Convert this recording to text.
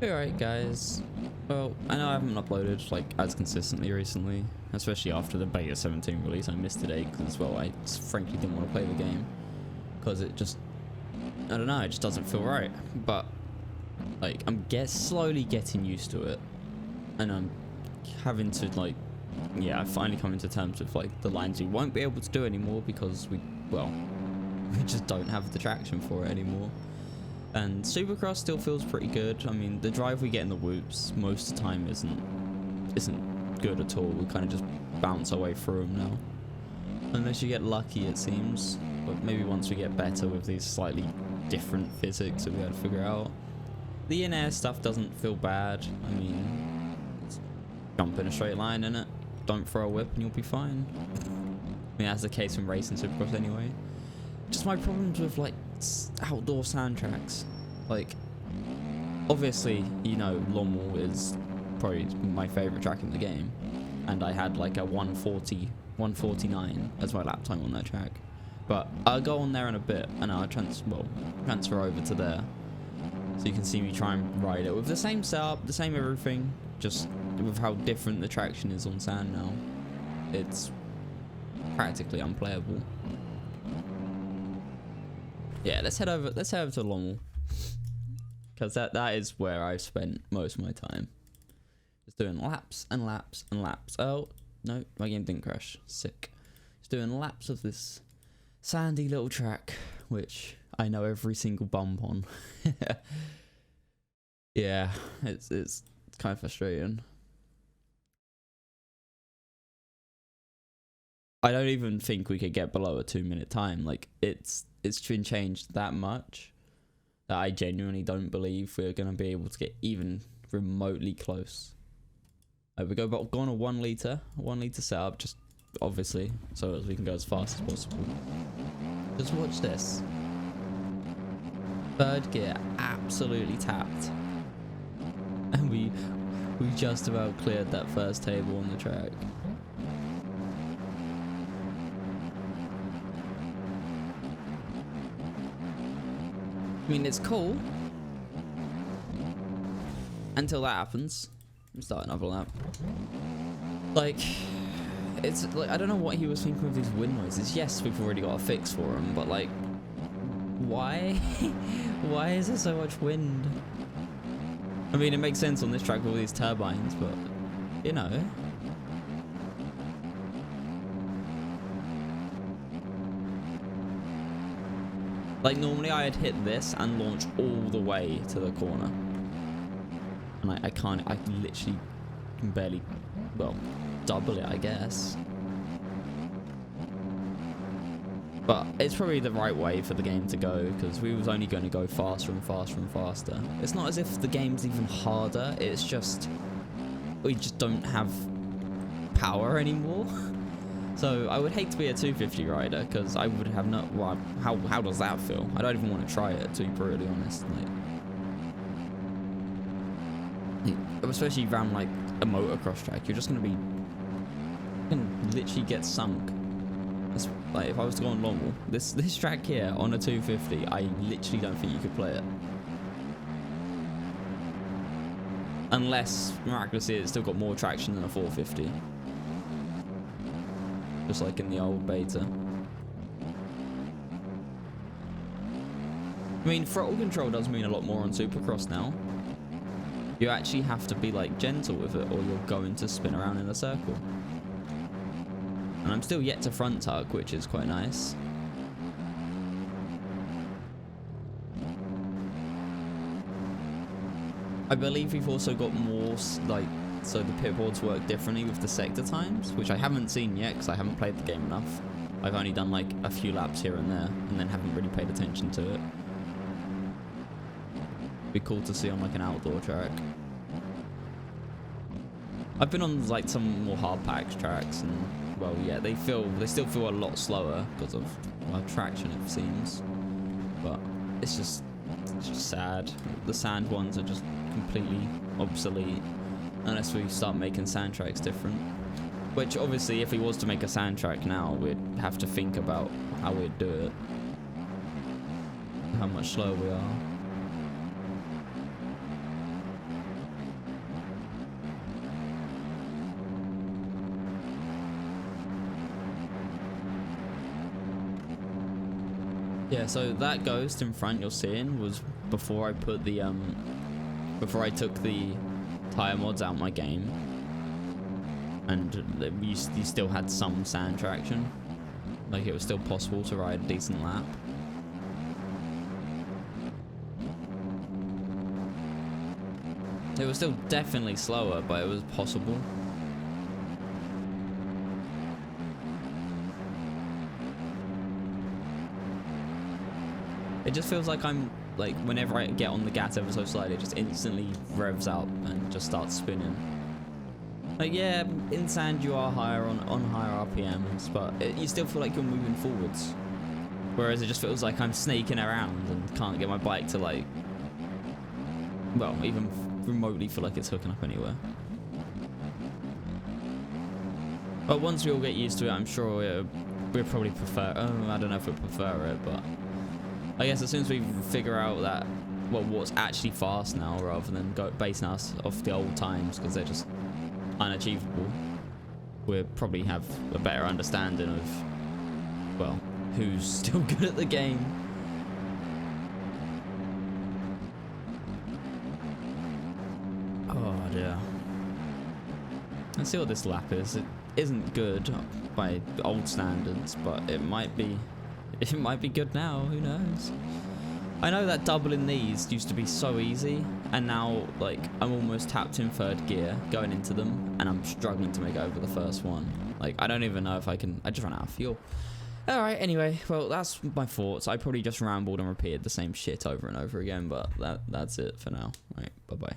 Alright guys, well I know I haven't uploaded like as consistently recently, especially after the beta 17 release. I missed today because well I frankly didn't want to play the game because it just, I don't know, it just doesn't feel right. But like I'm slowly getting used to it, and I'm having to like, yeah, I finally coming to terms with like the lines we won't be able to do anymore because we just don't have the traction for it anymore. And Supercross still feels pretty good. I mean, the drive we get in the whoops most of the time isn't good at all. We kind of just bounce our way through them now, unless you get lucky, it seems. But maybe once we get better with these slightly different physics, we'll be able to figure out. The in-air stuff doesn't feel bad. I mean, jump in a straight line in it, don't throw a whip, and you'll be fine. I mean, that's the case in racing Supercross anyway. Just my problems with like outdoor soundtracks. Like, obviously, you know, Lommel is probably my favorite track in the game, and I had like a 149 as my lap time on that track. But I'll go on there in a bit, and I'll transfer over to there, so you can see me try and ride it with the same setup, the same everything, just with how different the traction is on sand now. It's practically unplayable. Yeah, let's head over to Lommel, because that is where I've spent most of my time, just doing laps and laps and laps. Oh no, my game didn't crash. Sick. Just doing laps of this sandy little track, which I know every single bump on. Yeah, it's kind of frustrating. I don't even think we could get below a 2-minute time. Like, it's been changed that much that I genuinely don't believe we're going to be able to get even remotely close. We go on a 1 litre setup, just obviously, so as we can go as fast as possible. Just watch this. Third gear, absolutely tapped. And we just about cleared that first table on the track. I mean, it's cool until that happens. Let me start another lap. Like, it's like, I don't know what he was thinking with these wind noises. Yes, we've already got a fix for them, but like, why? Why is there so much wind? I mean, it makes sense on this track with all these turbines, but you know. Like, normally I'd hit this and launch all the way to the corner. And I can't, I literally can barely, well, double it, I guess. But it's probably the right way for the game to go, because we was only going to go faster and faster and faster. It's not as if the game's even harder, it's just, we just don't have power anymore. So I would hate to be a 250 rider, because I would have no, well, how does that feel? I don't even want to try it, to be brutally honest. Like, especially around like a motocross track, you're just going to be, you can literally get sunk. It's, like, if I was to go on Lommel, this track here on a 250, I literally don't think you could play it. Unless, miraculously, it's still got more traction than a 450. Just like in the old beta. I mean, throttle control does mean a lot more on Supercross now. You actually have to be like gentle with it, or you're going to spin around in a circle. And I'm still yet to front tuck, which is quite nice. I believe we've also got more, like, so the pit boards work differently with the sector times, which I haven't seen yet because I haven't played the game enough. I've only done like a few laps here and there, and then haven't really paid attention to it. Be cool to see on like an outdoor track. I've been on like some more hard packed tracks, and well, yeah, they still feel a lot slower because of, well, traction, it seems. But it's just sad. The sand ones are just completely obsolete unless we start making sand tracks different. Which obviously, if we was to make a sand track now, we'd have to think about how we'd do it, how much slower we are. Yeah, so that ghost in front you're seeing was before I put the before I took the tire mods out my game, and you still had some sand traction. Like, it was still possible to ride a decent lap. It was still definitely slower, but it was possible. It just feels like I'm, like, whenever I get on the gas ever so slightly, it just instantly revs up and just starts spinning. Like, yeah, in sand you are higher on higher RPMs, but you still feel like you're moving forwards. Whereas it just feels like I'm snaking around and can't get my bike to, like, well, even remotely feel like it's hooking up anywhere. But once we all get used to it, I'm sure we'll probably prefer, I don't know if we prefer it, but I guess as soon as we figure out that, well, what's actually fast now, rather than basing us off the old times, because they're just unachievable, we'll probably have a better understanding of, well, who's still good at the game. Oh dear. Let's see what this lap is. It isn't good by old standards, but it might be good now, who knows. I know that doubling these used to be so easy, and now, like, I'm almost tapped in third gear going into them, and I'm struggling to make it over the first one. Like, I don't even know if I can. I just ran out of fuel. Alright, anyway, well, that's my thoughts. I probably just rambled and repeated the same shit over and over again, but that's it for now. Right, bye-bye.